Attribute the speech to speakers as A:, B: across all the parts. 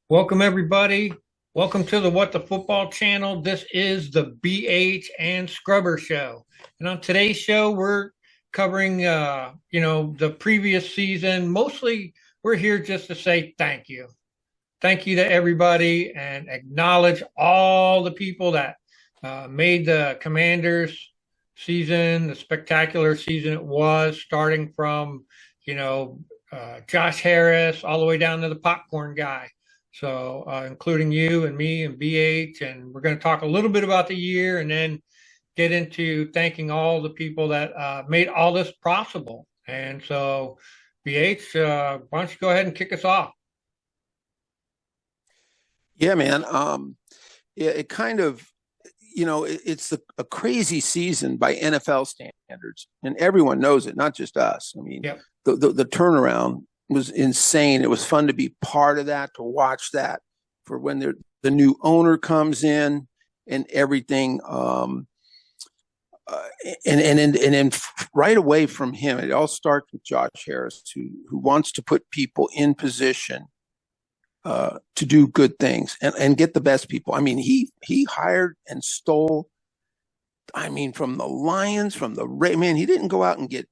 A: Welcome, everybody. Welcome to the What the Football channel. This is the BH and Scrubber Show. And on today's show, we're covering, the previous season. Mostly, we're here just to say thank you. Thank you to everybody and acknowledge all the people that made the Commanders season, the spectacular season it was, starting from, Josh Harris all the way down to the popcorn guy. So, including you and me and BH. And we're going to talk a little bit about the year and then get into thanking all the people that made all this possible. And so, BH, why don't you go ahead and kick us off?
B: Yeah, man. Yeah, it kind of, it's a crazy season by NFL standards, and everyone knows it, not just us. I mean,
A: Yep.
B: the turnaround was insane. It was fun to be part of that, to watch that for when the new owner comes in and everything. Uh, and then right away from him, it all starts with Josh Harris, who wants to put people in position to do good things and get the best people. I mean, he hired and stole. I mean, from the Lions, from the man, he didn't go out and get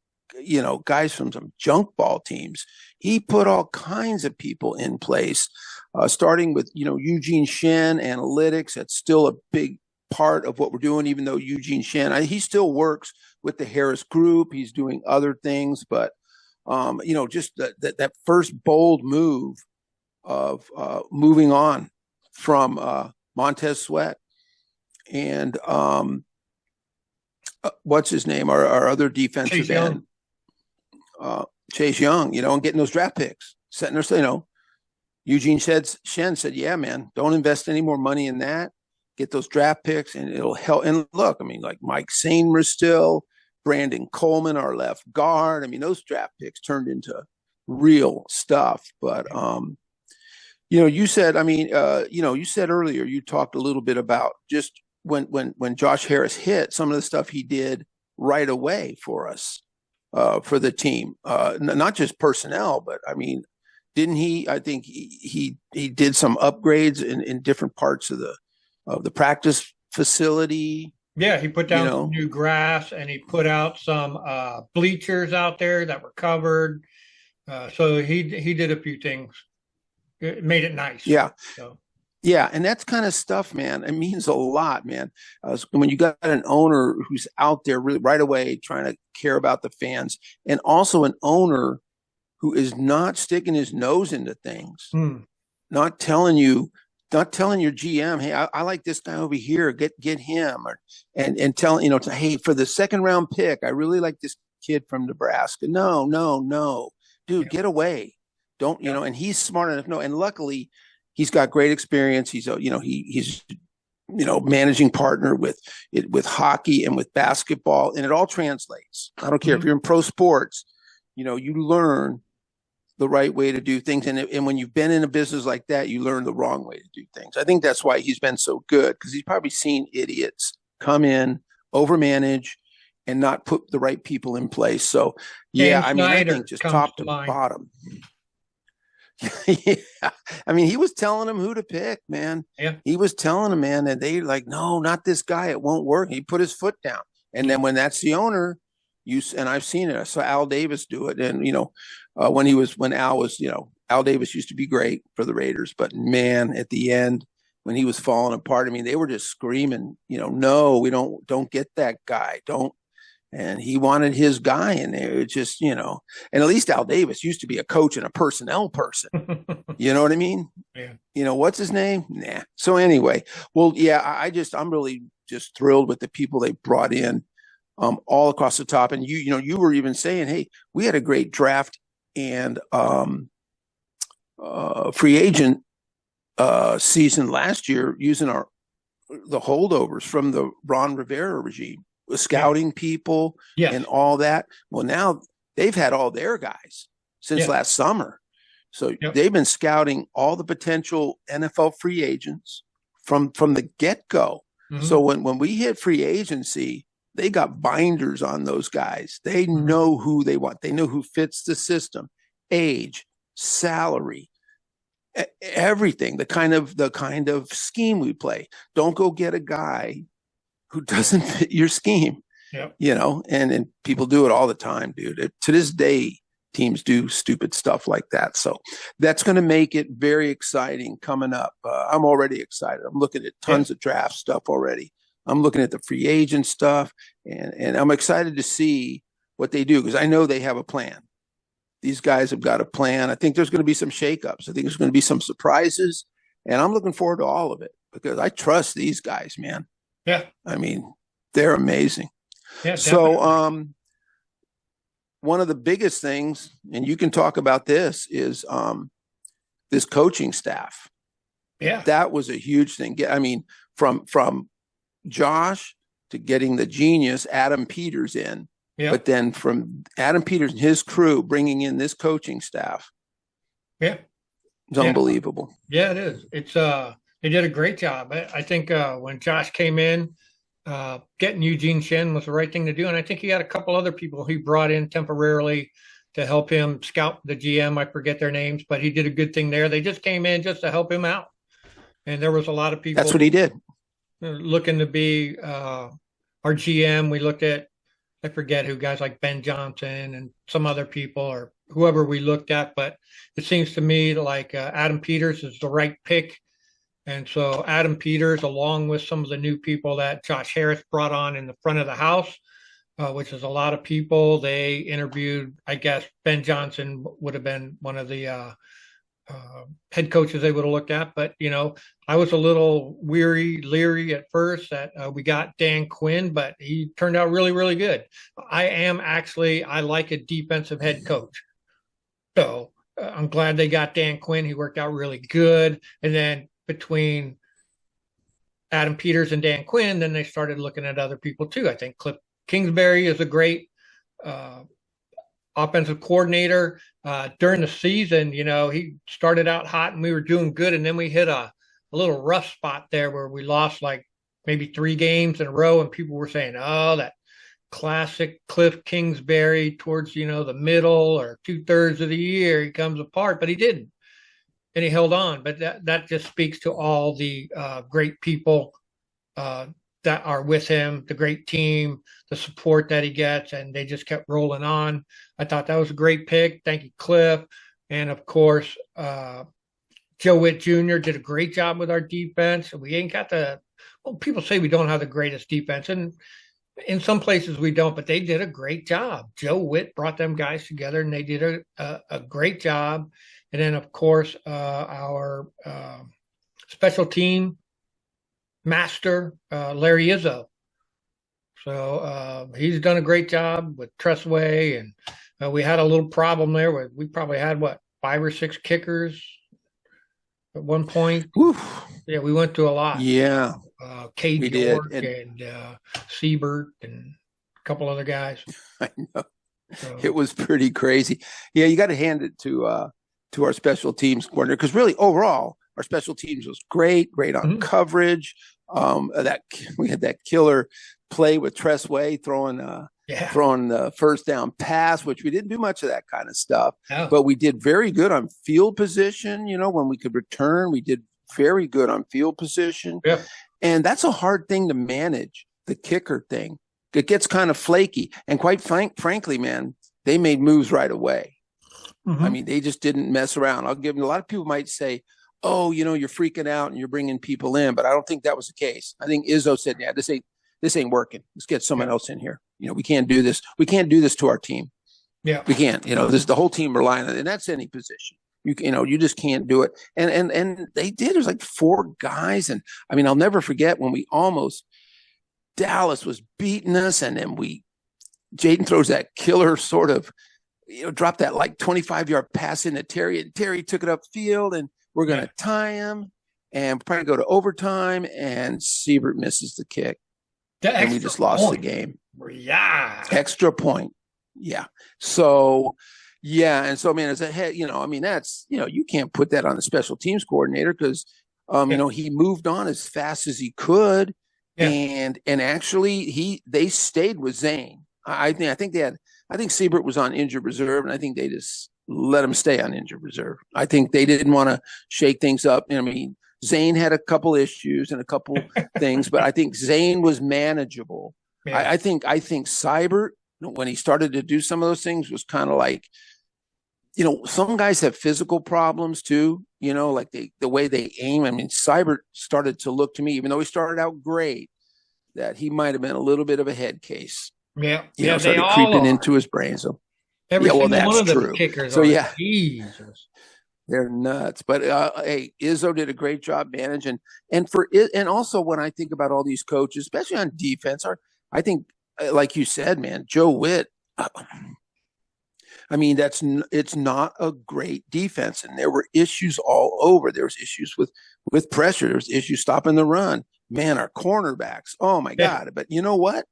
B: guys from some junk ball teams. He put all kinds of people in place, starting with Eugene Shen analytics. That's still a big part of what we're doing, even though Eugene Shen, he still works with the Harris Group. He's doing other things, but just that first bold move of moving on from Montez Sweat and what's his name, our other defensive
A: Chase Young.
B: end, Chase Young, and getting those draft picks, setting their, Shen said, yeah, man, don't invest any more money in that. Get those draft picks and it'll help. And look, I mean, like Mike Sainristil, still, Brandon Coleman, our left guard. I mean, those draft picks turned into real stuff. But you said, you said earlier, you talked a little bit about just when Josh Harris hit, some of the stuff he did right away for us, for the team, not just personnel, but I mean, didn't he? I think he did some upgrades in different parts of the practice facility.
A: Yeah, he put
B: You
A: down some
B: know,
A: new grass and he put out some bleachers out there that were covered. So he did a few things. It made it nice.
B: yeah,
A: So
B: yeah, and that's kind of stuff, man. It means a lot, man. When you got an owner who's out there really right away trying to care about the fans, and also an owner who is not sticking his nose into things,
A: hmm.
B: not telling you, not telling your GM, hey, I like this guy over here, get him, or and telling hey, for the second round pick, I really like this kid from Nebraska. No, no, no, dude,
A: Yeah,
B: get away. Don't
A: yeah.
B: and he's smart enough. No, and luckily he's got great experience. He's he's managing partner with hockey and with basketball, and it all translates. I don't care if
A: Mhm.
B: you're in pro sports, you learn the right way to do things. And when you've been in a business like that, you learn the wrong way to do things. I think that's why he's been so good, because he's probably seen idiots come in, overmanage, and not put the right people in place. So, yeah,
A: Dan
B: I mean, I think
A: Snyder
B: just
A: comes
B: top
A: to
B: to
A: mind.
B: bottom. Yeah. I mean, he was telling them who to pick, man.
A: Yeah,
B: He was telling them, man, and they like, no, not this guy. It won't work. He put his foot down. And
A: yeah,
B: then when that's the owner, and I've seen it. I saw Al Davis do it. And, when Al was, Al Davis used to be great for the Raiders, but man, at the end, when he was falling apart, I mean, they were just screaming, no, we don't get that guy. Don't, and he wanted his guy in there. It just, and at least Al Davis used to be a coach and a personnel person. You know what I mean?
A: yeah.
B: What's his name? Nah. So anyway, well, yeah, I'm really just thrilled with the people they brought in, all across the top. And you were even saying, hey, we had a great draft and free agent season last year using the holdovers from the Ron Rivera regime,
A: Yeah.
B: scouting people
A: Yes.
B: and all that. Well, now they've had all their guys since
A: Yes.
B: last summer. So
A: Yep.
B: they've been scouting all the potential NFL free agents from the get go. So
A: Hmm.
B: when we hit free agency, they got binders on those guys. They
A: Hmm.
B: know who they want. They know who fits the system, age, salary, everything, the kind of scheme we play. Don't go get a guy who doesn't fit your scheme,
A: Yep.
B: and people do it all the time, dude. To this day, teams do stupid stuff like that. So that's going to make it very exciting coming up. I'm already excited. I'm looking at tons of draft stuff already. I'm looking at the free agent stuff, and I'm excited to see what they do because I know they have a plan. These guys have got a plan. I think there's going to be some shakeups. I think there's going to be some surprises, and I'm looking forward to all of it because I trust these guys, man.
A: Yeah.
B: I mean, they're amazing.
A: Yeah.
B: So,
A: Definitely.
B: one of the biggest things, and you can talk about this, is this coaching staff.
A: Yeah.
B: That was a huge thing. I mean, from Josh to getting the genius Adam Peters in,
A: Yeah.
B: but then from Adam Peters and his crew bringing in this coaching staff,
A: Yeah.
B: it's
A: Yeah.
B: unbelievable.
A: Yeah, it is. It's they did a great job. I think when Josh came in, getting Eugene Shen was the right thing to do, and I think he had a couple other people he brought in temporarily to help him scout the GM. I forget their names, but he did a good thing there. They just came in just to help him out, and there was a lot of people.
B: That's what he did.
A: Looking to be our GM. We looked at, I forget who, guys like Ben Johnson and some other people or whoever we looked at, but it seems to me like Adam Peters is the right pick. And so Adam Peters, along with some of the new people that Josh Harris brought on in the front of the house, which is a lot of people, they interviewed, I guess Ben Johnson would have been one of the head coaches they would have looked at. But, I was a little leery at first that we got Dan Quinn, but he turned out really, really good. I like a defensive head coach. So I'm glad they got Dan Quinn. He worked out really good. And then between Adam Peters and Dan Quinn, then they started looking at other people too. I think Cliff Kingsbury is a great offensive coordinator. During the season, he started out hot and we were doing good. And then we hit a little rough spot there where we lost like maybe 3 games in a row. And people were saying, oh, that classic Cliff Kingsbury towards, the middle or 2/3 of the year, he comes apart, but he didn't. And he held on. But that just speaks to all the great people that are with him, the great team, the support that he gets, and they just kept rolling on. I thought that was a great pick. Thank you, Cliff. And of course, Joe Witt Jr. did a great job with our defense. We ain't got people say we don't have the greatest defense, and in some places we don't, but they did a great job. Joe Witt brought them guys together, and they did a great job. And then, of course, our special team master, Larry Izzo. So he's done a great job with Tressway, and we had a little problem there where we probably had 5 or 6 kickers at one point.
B: Oof.
A: Yeah, we went through a lot.
B: Yeah,
A: Cade
B: we
A: York
B: did.
A: and Siebert and a couple other guys.
B: I know.
A: So,
B: It was pretty crazy. Yeah, you got to hand it to our special teams coordinator because really overall our special teams was great on coverage. That we had that killer play with Tressway throwing the first down pass, which we didn't do much of that kind of stuff, but we did very good on field position. When we could return, we did very good on field position.
A: Yeah.
B: And that's a hard thing to manage, the kicker thing. It gets kind of flaky. And quite frankly, man, they made moves right away. I mean, they just didn't mess around. I'll give them, a lot of people might say, oh, you're freaking out and you're bringing people in, but I don't think that was the case. I think Izzo said, yeah, this ain't working. Let's get someone else in here. We can't do this. We can't do this to our team.
A: Yeah.
B: We can't, the whole team relying on it. And that's any position. You just can't do it. And they did. It was like 4 guys. And I mean, I'll never forget when Dallas was beating us. And then Jaden throws that killer sort of, drop that like 25-yard pass into Terry, and Terry took it upfield, and we're going to tie him and probably go to overtime, and Siebert misses the kick. And we just lost the game.
A: Yeah.
B: Extra point. Yeah. So, yeah. And so, man, as a head, that's, you can't put that on the special teams coordinator because, he moved on as fast as he could. Yeah. And actually they stayed with Zane. I think Siebert was on injured reserve, and I think they just let him stay on injured reserve. I think they didn't want to shake things up. I mean, Zane had a couple issues and a couple things, but I think Zane was manageable.
A: Yeah.
B: I think Seibert, when he started to do some of those things, was kind of like, some guys have physical problems too, like the way they aim. I mean, Seibert started to look to me, even though he started out great, that he might have been a little bit of a head case.
A: Yeah.
B: Started creeping into his brain. So
A: every single one of
B: true.
A: the kickers.
B: So
A: are. Jesus.
B: They're nuts. But hey, Izzo did a great job managing. And also when I think about all these coaches, especially on defense, I think, like you said, man, Joe Witt. I mean, it's not a great defense, and there were issues all over. There was issues with pressure. There was issues stopping the run. Man, our cornerbacks. Oh my God! But you know what?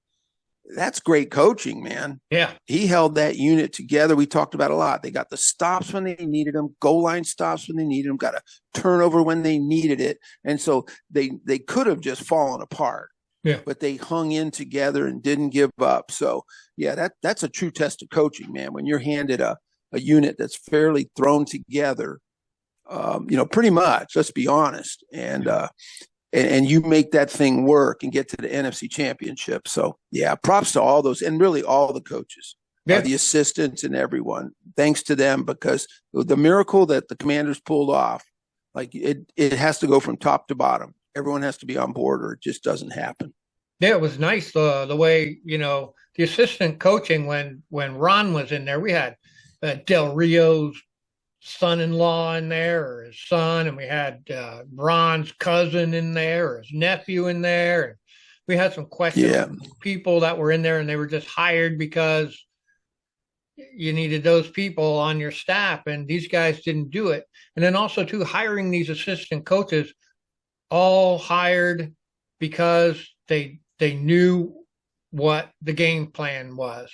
B: That's great coaching, man.
A: Yeah,
B: he held that unit together. We talked about a lot. They got the stops when they needed them, goal line stops when they needed them, got a turnover when they needed it, and so they could have just fallen apart.
A: Yeah,
B: but they hung in together and didn't give up. So yeah, that's a true test of coaching, man. When you're handed a unit that's fairly thrown together, pretty much, let's be honest, and you make that thing work and get to the NFC Championship. So yeah, props to all those, and really all the coaches, the assistants and everyone. Thanks to them, because the miracle that the Commanders pulled off, like it has to go from top to bottom. Everyone has to be on board, or it just doesn't happen.
A: Yeah, it was nice the way, the assistant coaching when Ron was in there. We had Del Rio's son-in-law in there, or his son, and we had Ron's cousin in there, or his nephew in there. And we had some questions from people that were in there, and they were just hired because you needed those people on your staff, and these guys didn't do it. And then also, too, hiring these assistant coaches, all hired because they knew what the game plan was.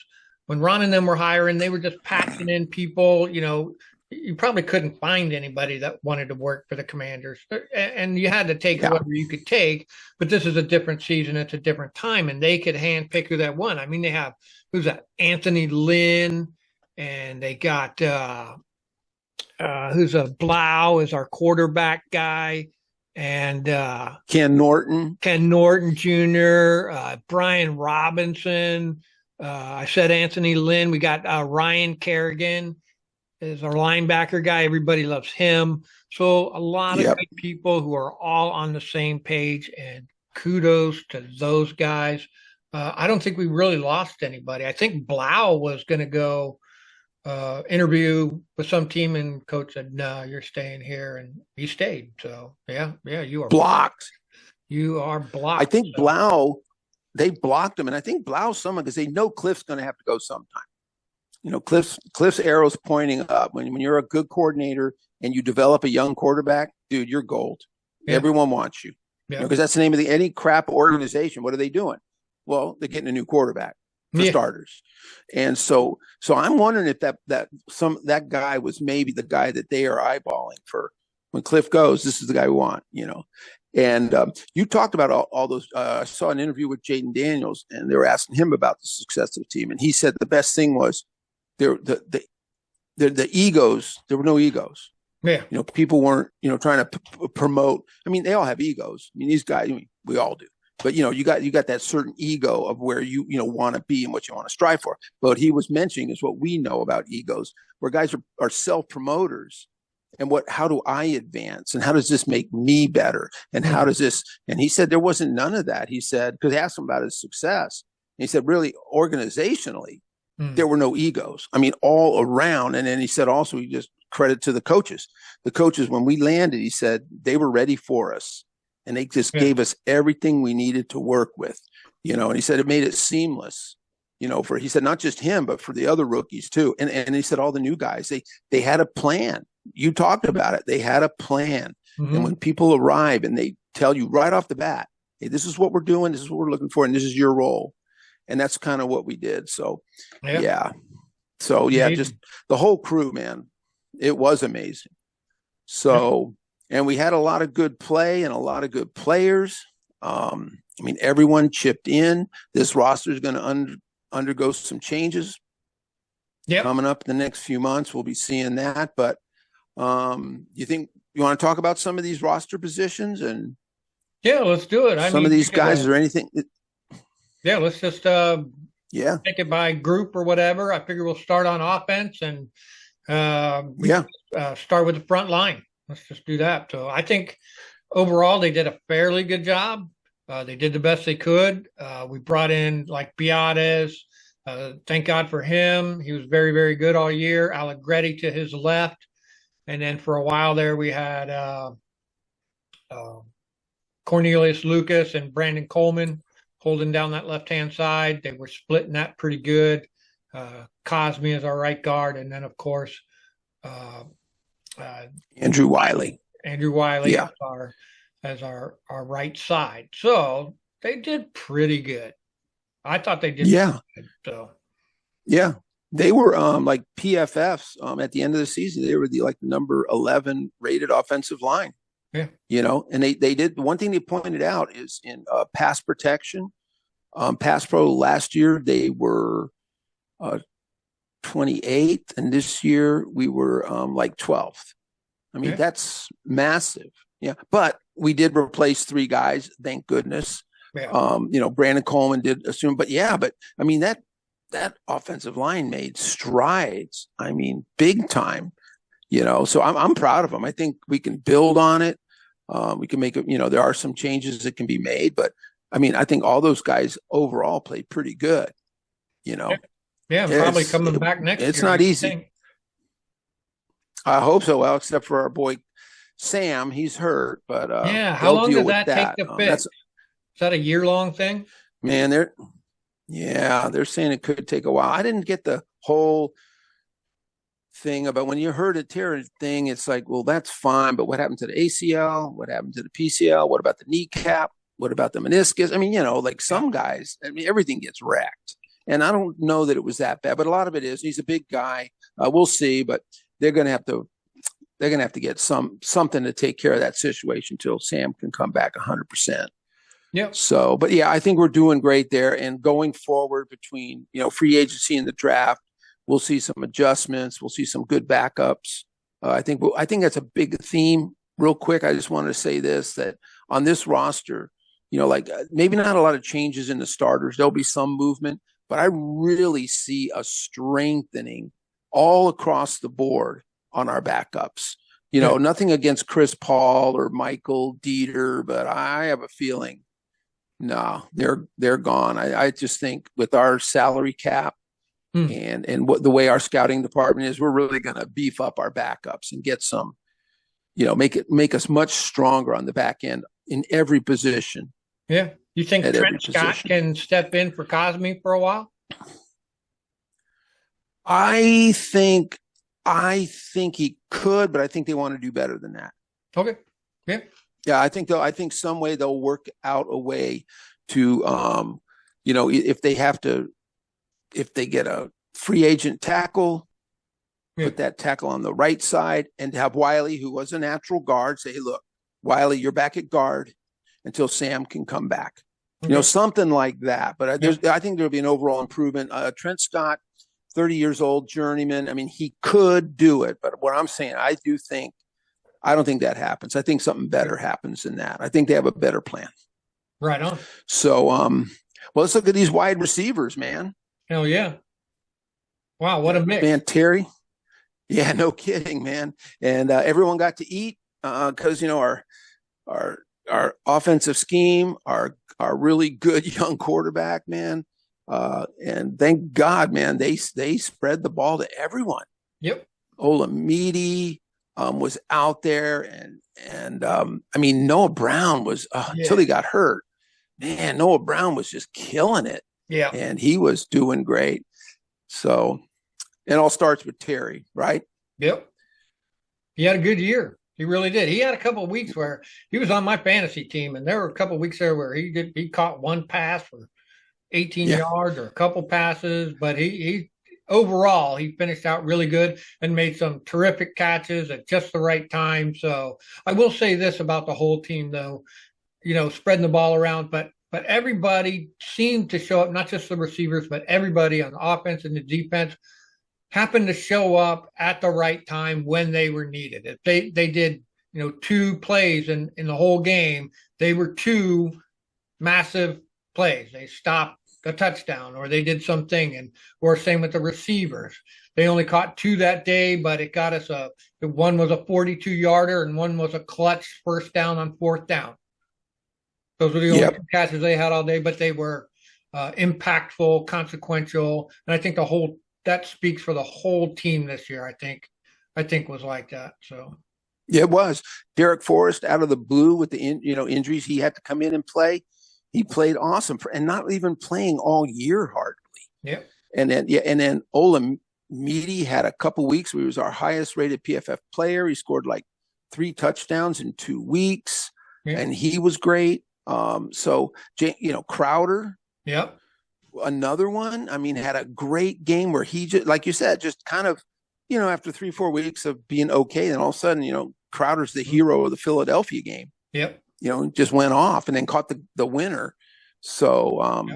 A: When Ron and them were hiring, they were just patching in people. You probably couldn't find anybody that wanted to work for the Commanders, and you had to take whoever you could take. But this is a different season; it's a different time, and they could handpick who that won. I mean, they have who's that? Anthony Lynn, and they got who's a Blau is our quarterback guy. And
B: Ken Norton
A: Jr., Brian Robinson. I said Anthony Lynn. We got Ryan Kerrigan is our linebacker guy. Everybody loves him. So a lot of good people who are all on the same page, and kudos to those guys. I don't think we really lost anybody. I think Blau was going to go interview with some team, and coach said, "No, you're staying here," and he stayed. So yeah, you are
B: blocked.
A: You are blocked.
B: I think Blau, they blocked him, and I think Blau's someone because they know Cliff's going to have to go sometime. Cliff's arrow's pointing up. When you're a good coordinator and you develop a young quarterback, dude, you're gold. Yeah. Everyone wants you. Yeah. Because that's the name of any crap organization. What are they doing? Well, they're getting a new quarterback. For starters. And so I'm wondering if that guy was maybe the guy that they are eyeballing for when Cliff goes. This is the guy we want, And you talked about all those. I saw an interview with Jaden Daniels, and they were asking him about the success of the team, and he said the best thing was the egos. There were no egos.
A: Yeah,
B: people weren't trying to promote. I mean, they all have egos. I mean, these guys, we all do. But you got that certain ego of where you want to be and what you want to strive for. But what he was mentioning is what we know about egos, where guys are self promoters, and how do I advance, and how does this make me better, and how does this? And he said there wasn't none of that. He said, because they asked him about his success, and he said really organizationally there were no egos. I mean, all around. And then he said also, he just credit to the coaches. The coaches, when we landed, he said they were ready for us. And they just gave us everything we needed to work with, and he said it made it seamless, he said, not just him, but for the other rookies too. And he said all the new guys, they had a plan. You talked about it. They had a plan. Mm-hmm. And when people arrive and they tell you right off the bat, hey, this is what we're doing, this is what we're looking for, and this is your role. And that's kind of what we did. So, So, just the whole crew, man, it was amazing. So, and we had a lot of good play and a lot of good players. I mean, everyone chipped in. This roster is going to undergo some changes.
A: Yep.
B: coming up in the next few months. We'll be seeing that. But you think you want to talk about some of these roster positions and
A: Yeah, let's do it. I
B: some of
A: mean,
B: these guys? Is there anything?
A: yeah, let's just
B: Yeah,
A: take it by group or whatever. I figure we'll start on offense and we
B: yeah,
A: start with the front line. Let's just do that. So I think overall they did a fairly good job. They did the best they could. We brought in like Biades. Thank God for him. He was very, very good all year. Allegretti to his left. And then for a while there, we had uh, Cornelius Lucas and Brandon Coleman holding down that left hand side. They were splitting that pretty good. Cosme is our right guard. And then, of course, uh,
B: Andrew Wiley.
A: Andrew Wiley
B: Yeah,
A: as our right side. So they did pretty good. I thought they did
B: yeah,
A: good. So
B: yeah. They were like PFFs at the end of the season. They were the like number 11 rated offensive line.
A: yeah,
B: And they did one thing they pointed out is in pass protection. Pass pro last year they were 28th, and this year we were like 12th. I mean,
A: yeah,
B: that's massive. Yeah. But we did replace three guys, thank goodness.
A: yeah,
B: Brandon Coleman did assume, but yeah, but I mean, that offensive line made strides. I mean, big time, so I'm proud of them. I think we can build on it. We can make it, there are some changes that can be made, but I mean, I think all those guys overall played pretty good, you
A: yeah.
B: know.
A: Yeah, and probably coming back next
B: It's
A: year.
B: not
A: You
B: easy.
A: think?
B: I hope so. Well, except for our boy Sam, he's hurt, but
A: Yeah. How
B: they'll
A: long
B: deal
A: does
B: with
A: that take
B: that.
A: to fix?
B: That's
A: Is that a year-long thing?
B: man, they're saying it could take a while. I didn't get the whole thing about when you heard a tear thing. It's like, well, that's fine, but what happened to the ACL? What happened to the PCL? What about the kneecap? What about the meniscus? I mean, like
A: Yeah.
B: some guys, I mean, everything gets wrecked. And I don't know that it was that bad, but a lot of it is. He's a big guy. We'll see, but they're going to have to get something to take care of that situation until Sam can come back 100%.
A: Yep.
B: So, but yeah, I think we're doing great there. And going forward between free agency and the draft, we'll see some adjustments. We'll see some good backups. I think that's a big theme. Real quick, I just wanted to say this: that on this roster, maybe not a lot of changes in the starters. There'll be some movement, but I really see a strengthening all across the board on our backups.
A: Good.
B: Nothing against Chris Paul or Michael Dieter, but I have a feeling no, they're gone. I just think with our salary cap
A: Hmm.
B: and what the way our scouting department is, we're really going to beef up our backups and get some, make us much stronger on the back end in every position.
A: Yeah. You think
B: At every
A: Trent Scott
B: position.
A: can step in for Cosme for a while?
B: I think he could, but I think they want to do better than that.
A: Okay. Yeah.
B: Yeah, I think some way they'll work out a way to if they get a free agent tackle,
A: Yeah.
B: put that tackle on the right side, and have Wiley, who was a natural guard, say, hey, look, Wiley, you're back at guard until Sam can come back.
A: Okay.
B: Something like that. But I think there'll be an overall improvement. Trent Scott, 30 years old, journeyman. I mean, he could do it. But what I'm saying, I don't think that happens. I think something better happens than that. I think they have a better plan.
A: Right on.
B: So, well, let's look at these wide receivers, man.
A: Hell yeah. Wow, what a mix.
B: Man, Terry. Yeah, no kidding, man. And everyone got to eat because our offensive scheme, our really good young quarterback, man. And thank God, man, they spread the ball to everyone.
A: Yep.
B: Olamide was out there, and I mean Noah Brown was until he got hurt. Man, Noah Brown was just killing it.
A: Yeah.
B: And he was doing great. So it all starts with Terry, right?
A: Yep. He had a good year. He really did. He had a couple of weeks where he was on my fantasy team, and there were a couple of weeks there where he caught one pass for 18 yards or a couple passes, but he overall he finished out really good and made some terrific catches at just the right time. So I will say this about the whole team, though, spreading the ball around, but everybody seemed to show up, not just the receivers, but everybody on the offense and the defense happened to show up at the right time when they were needed. If they did, two plays in the whole game, they were two massive plays. They stopped a touchdown or they did something, and or same with the receivers. They only caught two that day, but it got us one was a 42 yarder and one was a clutch first down on fourth down. Those were the only two catches they had all day, but they were impactful, consequential, and I think that speaks for the whole team this year. I think was like that. So
B: yeah, it was. Derek Forrest out of the blue with the injuries, he had to come in and play. He played awesome and not even playing all year hardly.
A: yeah,
B: And then Ola Meady had a couple weeks where he was our highest rated PFF player. He scored like 3 touchdowns in 2 weeks, and he was great. So Crowder,
A: yep,
B: another one. I mean, had a great game where he just, like you said, just kind of, after 3-4 weeks of being okay, then all of a sudden, Crowder's the hero of the Philadelphia game.
A: Yep.
B: Just went off and then caught the winner. So,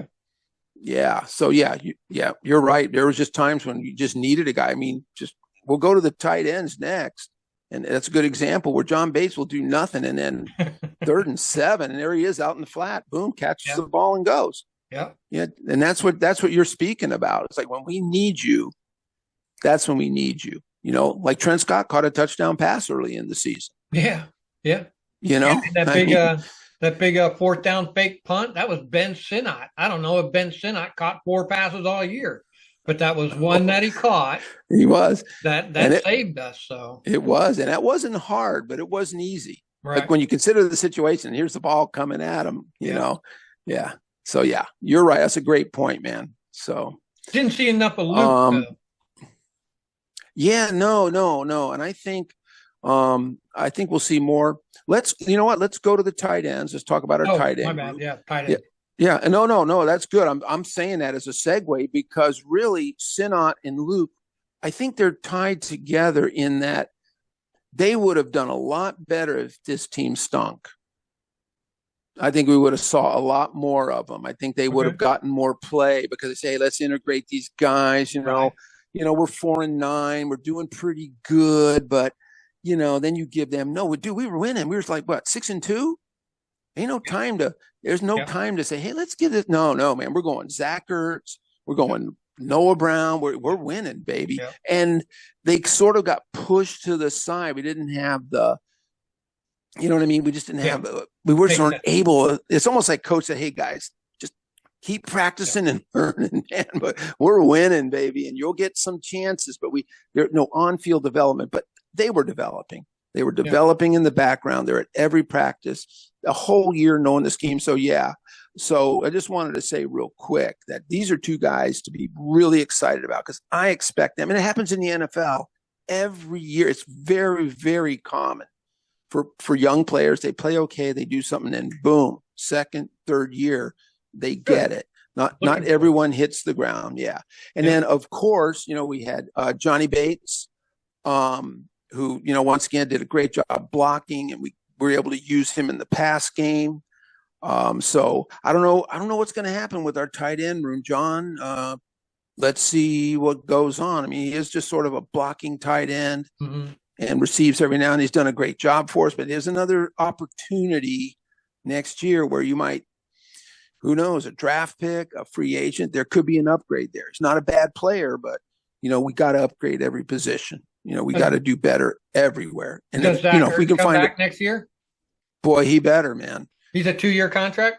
B: yeah. So you're right. There was just times when you just needed a guy. I mean, we'll go to the tight ends next. And that's a good example where John Bates will do nothing. And then 3rd and 7, and there he is out in the flat, boom, catches the ball and goes.
A: Yeah.
B: Yeah. And that's what you're speaking about. It's like when we need you, that's when we need you. Like Trent Scott caught a touchdown pass early in the season.
A: Yeah. Yeah. That big 4th down fake punt, that was Ben Sinnott. I don't know if Ben Sinnott caught 4 passes all year, but that was one that he caught.
B: He was.
A: That saved us. So
B: it was. And that wasn't hard, but it wasn't easy.
A: Right.
B: Like when you consider the situation, here's the ball coming at him, you know. Yeah. So yeah, you're right. That's a great point, man. So
A: didn't see enough of Luke.
B: Yeah, no. And I think we'll see more. Let's go to the tight ends. Let's talk about our tight end.
A: My bad. Yeah, tight end.
B: Yeah. No, that's good. I'm saying that as a segue because really Sinnott and Luke, I think they're tied together in that they would have done a lot better if this team stunk. I think we would have saw a lot more of them. I think they would have gotten more play because they say, hey, let's integrate these guys,
A: Right.
B: We're 4-9, we're doing pretty good, but then you give them we were winning. We were like what, 6-2? There's no time to say, hey, let's give this. No, man, we're going Zach Ertz, we're going Noah Brown, we're winning, baby.
A: Yeah.
B: And they sort of got pushed to the side. We didn't have the, you know what I mean? We just didn't have, we weren't able. It's almost like coach said, hey guys, just keep practicing and learning, man. But we're winning, baby, and you'll get some chances. But there's no on-field development, but they were developing. They were developing in the background. They're at every practice, a whole year knowing the scheme. So yeah. So I just wanted to say real quick that these are 2 guys to be really excited about because I expect them, and it happens in the NFL every year. It's very, very common for young players. They play okay, they do something, and boom, 2nd, 3rd year, they get it. Not everyone hits the ground. Yeah. And then of course, we had Johnny Bates, who, once again did a great job blocking, and we were able to use him in the pass game. So I don't know what's going to happen with our tight end room, John. Let's see what goes on. I mean, he is just sort of a blocking tight end.
A: Mm-hmm.
B: And receives every now and then. He's done a great job for us, but there's another opportunity next year where you might, who knows, a draft pick, a free agent. There could be an upgrade there. He's not a bad player, but we got to upgrade every position. We got to do better everywhere. And
A: does
B: if we can
A: come
B: find
A: back next year,
B: boy, he better, man.
A: He's a 2-year contract.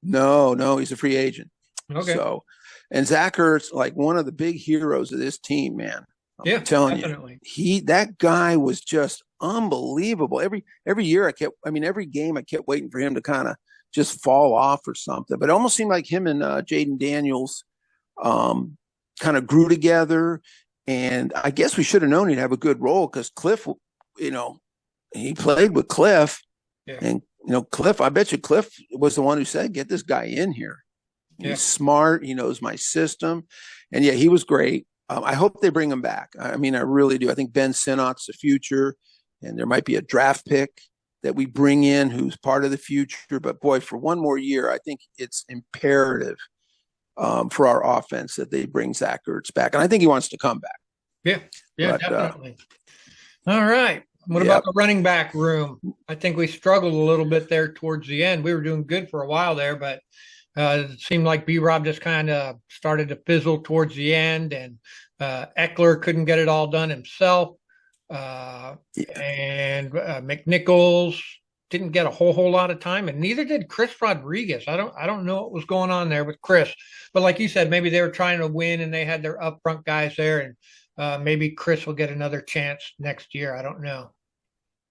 B: No, he's a free agent.
A: Okay.
B: So, and Zach Ertz, like one of the big heroes of this team, man. I'm telling
A: definitely.
B: you, that guy was just unbelievable. Every year every game I kept waiting for him to kind of just fall off or something. But it almost seemed like him and Jaden Daniels kind of grew together. And I guess we should have known he'd have a good role because Cliff, he played with Cliff.
A: Yeah.
B: And, Cliff, I bet you Cliff was the one who said, get this guy in here. He's smart. He knows my system. And yeah, he was great. I hope they bring him back. I mean, I really do. I think Ben Sinnott's the future, and there might be a draft pick that we bring in who's part of the future. But boy, for one more year, I think it's imperative for our offense that they bring Zach Ertz back. And I think he wants to come back.
A: Yeah, yeah,
B: But
A: definitely. All right. What about
B: yeah,
A: the running back room? I think we struggled a little bit there towards the end. We were doing good for a while there, but it seemed like B Rob just kind of started to fizzle towards the end, and Eckler couldn't get it all done himself. Uh,
B: yeah,
A: and McNichols didn't get a whole lot of time, and neither did Chris Rodriguez. I don't know what was going on there with Chris, but like you said, maybe they were trying to win and they had their upfront guys there, and maybe Chris will get another chance next year. I don't know.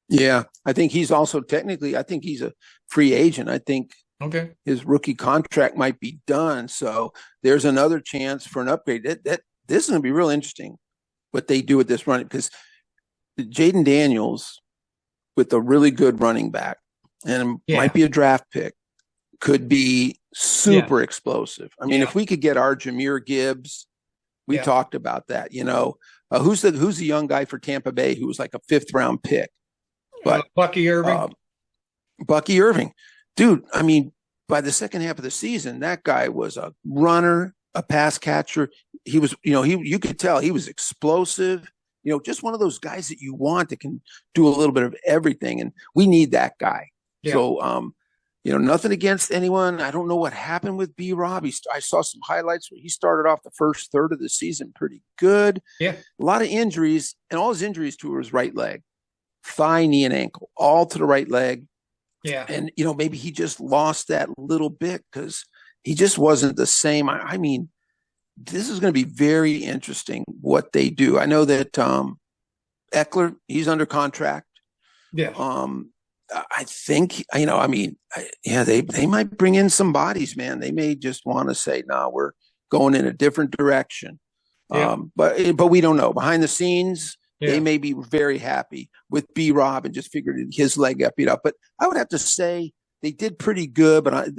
B: yeah. I think he's also technically. I think he's a free agent. I think
A: Okay.
B: his rookie contract might be done. So there's another chance for an upgrade. That this is going to be real interesting what they do with this running because Jaden Daniels with a really good running back and
A: Yeah.
B: might be a draft pick could be
A: Yeah.
B: super explosive. I mean,
A: Yeah.
B: if we could get our Jameer Gibbs, we
A: Yeah.
B: talked about that. Who's the young guy for Tampa Bay who was like a fifth round pick, but
A: Bucky Irving.
B: uh, Bucky Irving, dude. I mean, by the second half of the season, that guy was a runner, a pass catcher. He was, you could tell he was explosive. Just one of those guys that you want that can do a little bit of everything, and we need that guy.
A: Yeah.
B: So, nothing against anyone. I don't know what happened with B. Rob. I saw some highlights where he started off the first third of the season pretty good.
A: Yeah.
B: A lot of injuries, and all his injuries to his right leg, thigh, knee, and ankle, all to the right leg.
A: Yeah.
B: And, maybe he just lost that little bit because he just wasn't the same. I mean, this is going to be very interesting what they do. I know that Eckler, he's under contract.
A: Yes.
B: I think, they might bring in some bodies, man. They may just want to say, no, we're going in a different direction.
A: Yeah.
B: But we don't know. Behind the scenes, they
A: Yeah.
B: may be very happy with B. Rob and just figured his leg got beat up. But I would have to say they did pretty good. But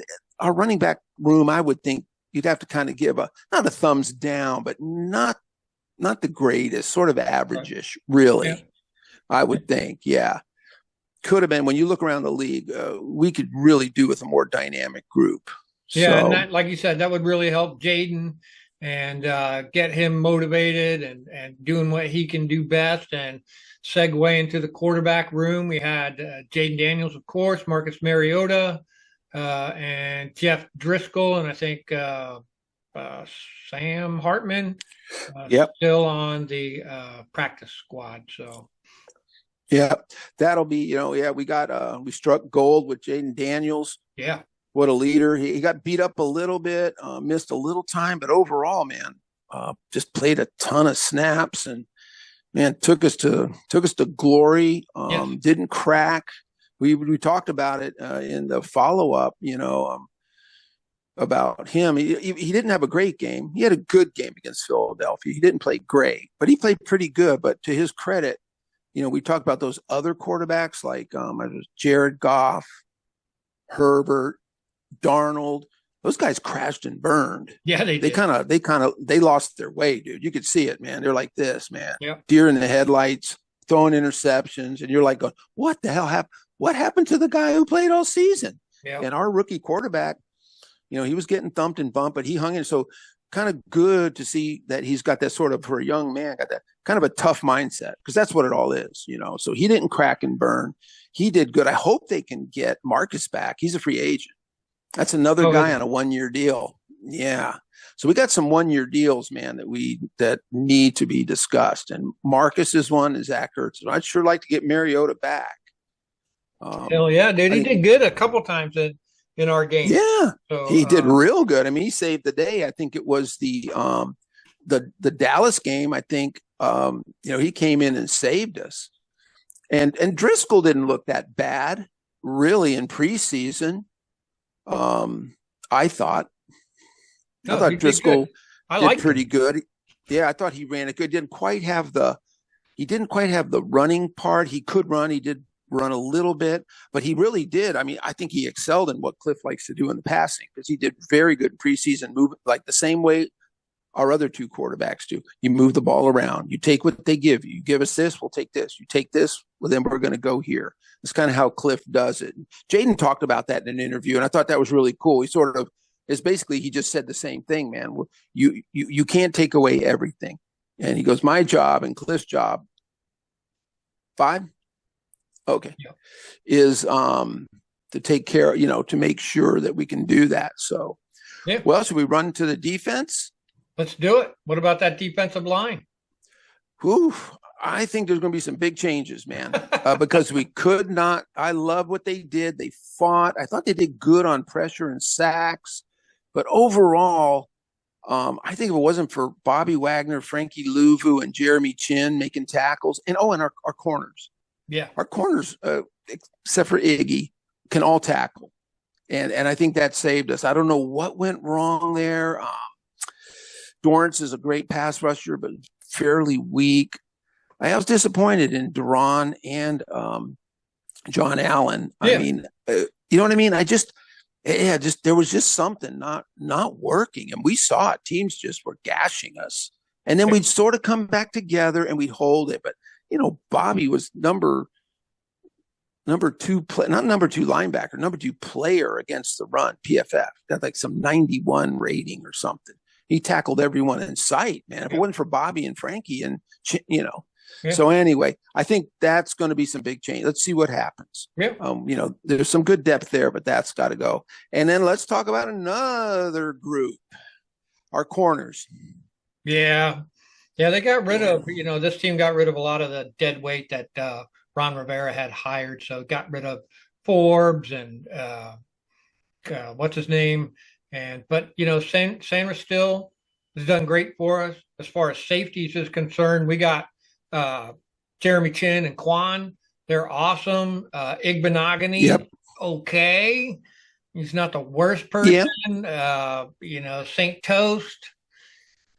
B: our running back room, I would think you'd have to kind of give not a thumbs down, but not the greatest, sort of average-ish, really.
A: Yeah.
B: I would think, yeah. Could have been when you look around the league, we could really do with a more dynamic group.
A: Yeah, and
B: So
A: that, like you said, that would really help Jaden and get him motivated and doing what he can do best. And segue into the quarterback room, we had Jaden Daniels, of course, Marcus Mariota, and Jeff Driscoll, and I think Sam Hartman,
B: yep,
A: still on the practice squad. So
B: yeah, that'll be yeah. We struck gold with Jaden Daniels.
A: yeah,
B: What a leader! He got beat up a little bit, missed a little time, but overall, man, just played a ton of snaps and man took us to glory.
A: yes,
B: Didn't crack. We talked about it in the follow up. About him. He didn't have a great game. He had a good game against Philadelphia. He didn't play great, but he played pretty good. But to his credit, we talked about those other quarterbacks like Jared Goff, Herbert, Darnold. Those guys crashed and burned.
A: yeah, they
B: They
A: did.
B: they lost their way, dude. You could see it, man. They're like this, man.
A: Yeah,
B: Deer in the headlights, throwing interceptions, and you're like going, what the hell happened? What happened to the guy who played all season?
A: yeah.
B: And our rookie quarterback, he was getting thumped and bumped, but he hung in. So kind of good to see that he's got that sort of, for a young man, got that kind of a tough mindset because that's what it all is. So he didn't crack and burn. He did good. I hope they can get Marcus back. He's a free agent. That's another guy on a 1-year deal. Yeah. So we got some 1-year deals, man, that need to be discussed. And Marcus is one, is Zach Ertz. I'd sure like to get Mariota back.
A: Hell yeah, dude. He
B: I
A: did good a couple times in our game.
B: Yeah,
A: So
B: he did real good. I mean, he saved the day. I think it was the Dallas game. I think he came in and saved us. And Driscoll didn't look that bad really in preseason. I thought
A: no, he did
B: Driscoll
A: good. I
B: did
A: like
B: pretty good. Yeah, I thought he ran it good. Didn't quite have the running part. He could run. He did run a little bit, but he really did. I mean, I think he excelled in what Cliff likes to do in the passing because he did very good in preseason, move like the same way our other two quarterbacks do. You move the ball around. You take what they give you. You give us this, we'll take this. You take this, well, then we're going to go here. That's kind of how Cliff does it. Jaden talked about that in an interview, and I thought that was really cool. He sort of is basically, he just said the same thing, man. You can't take away everything. And he goes, my job and Cliff's job, 5? Okay.
A: Yeah.
B: Is to take care, to make sure that we can do that. So,
A: Yeah.
B: well, should we run to the defense?
A: Let's do it. What about that defensive line?
B: Whew, I think there's going to be some big changes, man, because we could not. I love what they did. They fought. I thought they did good on pressure and sacks, but overall, I think if it wasn't for Bobby Wagner, Frankie Louvu, and Jeremy Chin making tackles, and our corners.
A: Yeah.
B: Our corners, except for Iggy, can all tackle. And I think that saved us. I don't know what went wrong there. Dorrance is a great pass rusher, but fairly weak. I was disappointed in Duran and John Allen.
A: Yeah.
B: I mean, you know what I mean? There was just something not working, and we saw it. Teams just were gashing us, and then we'd sort of come back together and we'd hold it. But Bobby was number 2 not number 2 linebacker, number 2 player against the run. PFF got like some 91 rating or something. He tackled everyone in sight, man. If it wasn't for Bobby and Frankie and
A: Yeah.
B: So anyway, I think that's going to be some big change. Let's see what happens.
A: Yeah.
B: There's some good depth there, but that's got to go. And then let's talk about another group, our corners.
A: Yeah. Yeah. They got rid of, this team got rid of a lot of the dead weight that Ron Rivera had hired. So got rid of Forbes and what's his name? But Sandra still has done great for us as far as safeties is concerned. We got Jeremy Chin and Quan. They're awesome. Igbenogany,
B: Yep.
A: Okay. He's not the worst person. St. Toast.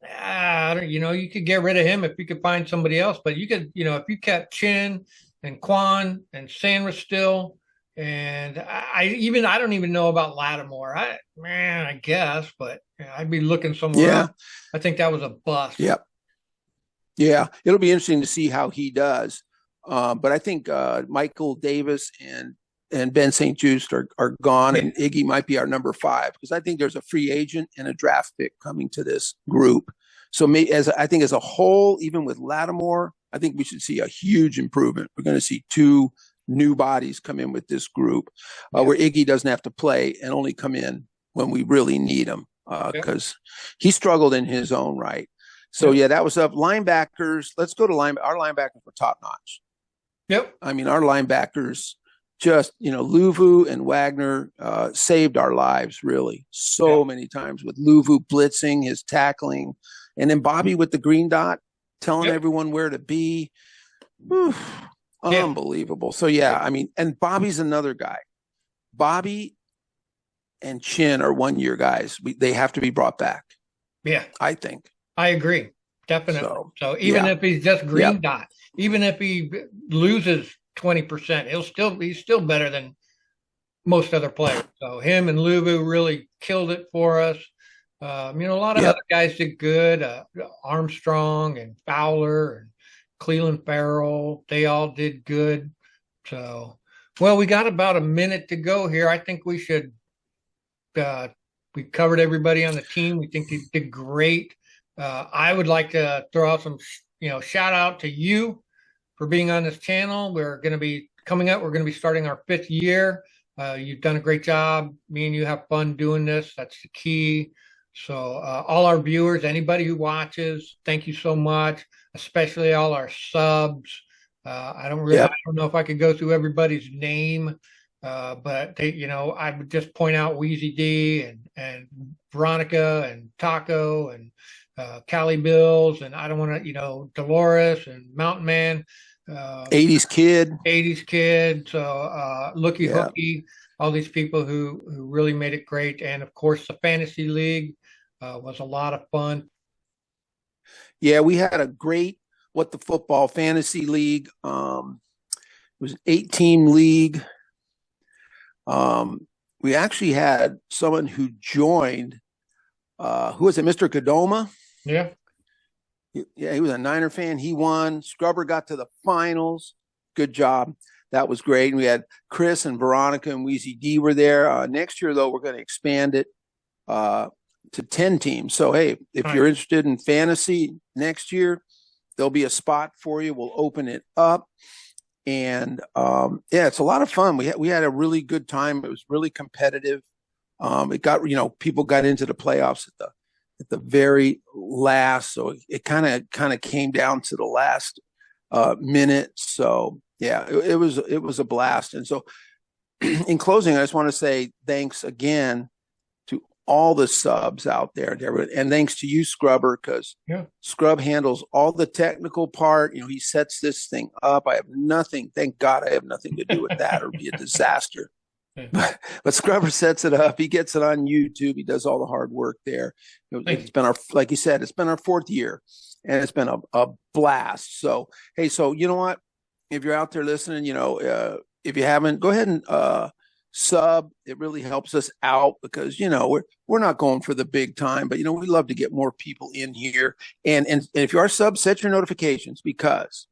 A: You could get rid of him if you could find somebody else. But you could, if you kept Chin and Quan and Sandra still, and I don't even know about Lattimore. I guess, but I'd be looking somewhere else. I think that was a bust.
B: Yep. Yeah, it'll be interesting to see how he does. But I think Michael Davis and Ben St. Just are gone, and Iggy might be our number 5 because I think there's a free agent and a draft pick coming to this group. So I think as a whole, even with Lattimore, I think we should see a huge improvement. We're going to see 2 new bodies come in with this group, where Iggy doesn't have to play and only come in when we really need him because he struggled in his own right. So that was up. Linebackers. Let's go to our linebackers were top notch.
A: Yep.
B: I mean, our linebackers just, Louvu and Wagner saved our lives really so many times with Louvu blitzing, his tackling, and then Bobby with the green dot telling everyone where to be. Whew, unbelievable. So I mean, and Bobby's another guy. Bobby and Chin are 1-year guys. They have to be brought back. Yeah, I think.
A: I agree. Definitely. So even if he's just green dot, even if he loses 20%, he's still better than most other players. So him and Louvu really killed it for us. A lot of other guys did good. Armstrong and Fowler and Cleveland Farrell, they all did good. So, well, we got about a minute to go here. I think we should. We covered everybody on the team. We think they did great. I would like to throw out some, shout out to you for being on this channel. We're going to be coming up. We're going to be starting our 5th year. You've done a great job. Me and you have fun doing this. That's the key. So all our viewers, anybody who watches, thank you so much, especially all our subs. I don't know if I could go through everybody's name, but I would just point out Wheezy D and Veronica and Taco and Cali Bills, and I don't want to, Dolores and Mountain Man,
B: 80s kid.
A: So Looky Hooky, all these people who really made it great, and of course the Fantasy League was a lot of fun.
B: Yeah, we had a great What the Football Fantasy League. It was an 8-team league. We actually had someone who joined. Who was it? Mr. Kadoma.
A: Yeah.
B: Yeah, he was a Niner fan. He won. Scrubber got to the finals. Good job. That was great. And we had Chris and Veronica and Wheezy D were there. Next year, though, we're going to expand it to 10 teams. So, hey, if you're interested in fantasy next year, there'll be a spot for you. We'll open it up. And yeah, it's a lot of fun. We had a really good time. It was really competitive. It got, people got into the playoffs at the very last, so it kind of came down to the last minute. So yeah, it was a blast. And so, in closing, I just want to say thanks again to all the subs out there, and thanks to you, Scrubber, because Scrub handles all the technical part. He sets this thing up. I have nothing. Thank God, I have nothing to do with that, or be a disaster. But Scrubber sets it up. He gets it on YouTube. He does all the hard work there. It's been like you said, it's been our 4th year, and it's been a blast. So, hey, you know what? If you're out there listening, if you haven't, go ahead and sub. It really helps us out because, we're not going for the big time, but, we love to get more people in here. And if you are sub, set your notifications, because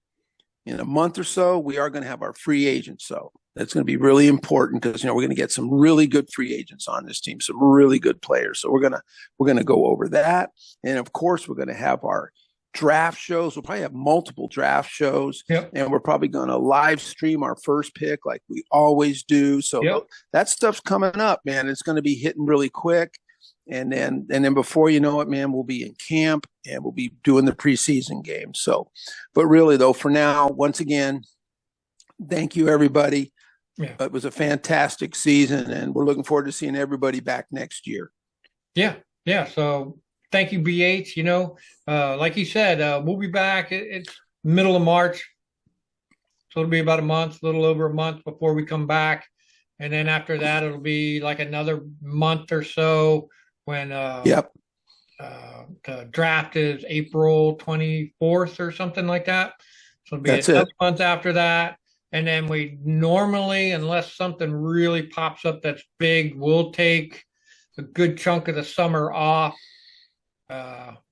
B: in a month or so, we are going to have our free agents. So that's going to be really important because, we're going to get some really good free agents on this team, some really good players. So we're going to go over that. And of course, we're going to have our draft shows. We'll probably have multiple draft shows, and we're probably going to live stream our first pick like we always do. So that stuff's coming up, man. It's going to be hitting really quick. And then before you know it, man, we'll be in camp and we'll be doing the preseason games. So, but really though, for now, once again, thank you, everybody. It was a fantastic season, and we're looking forward to seeing everybody back next year.
A: Yeah. So thank you, BH. Like you said, we'll be back. It's middle of March. So it'll be about a little over a month before we come back. And then after that, it'll be like another month or so when the draft is April 24th or something like that. So it'll be another month after that. And then we normally, unless something really pops up that's big, we'll take a good chunk of the summer off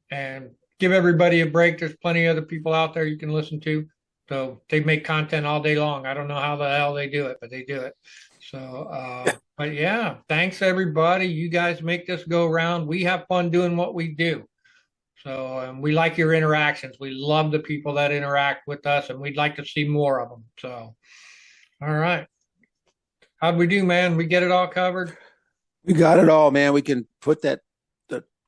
A: and give everybody a break. There's plenty of other people out there you can listen to. So they make content all day long. I don't know how the hell they do it, but they do it. So, but yeah, thanks everybody. You guys make this go around. We have fun doing what we do. So, we like your interactions. We love the people that interact with us, and we'd like to see more of them. So, all right. How'd we do, man? We get it all covered?
B: We got it all, man. We can put the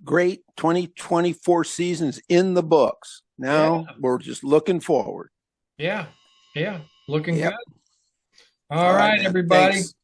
B: great 2024 seasons in the books. Now we're just looking forward.
A: Yeah. Looking good. All right, everybody. Thanks.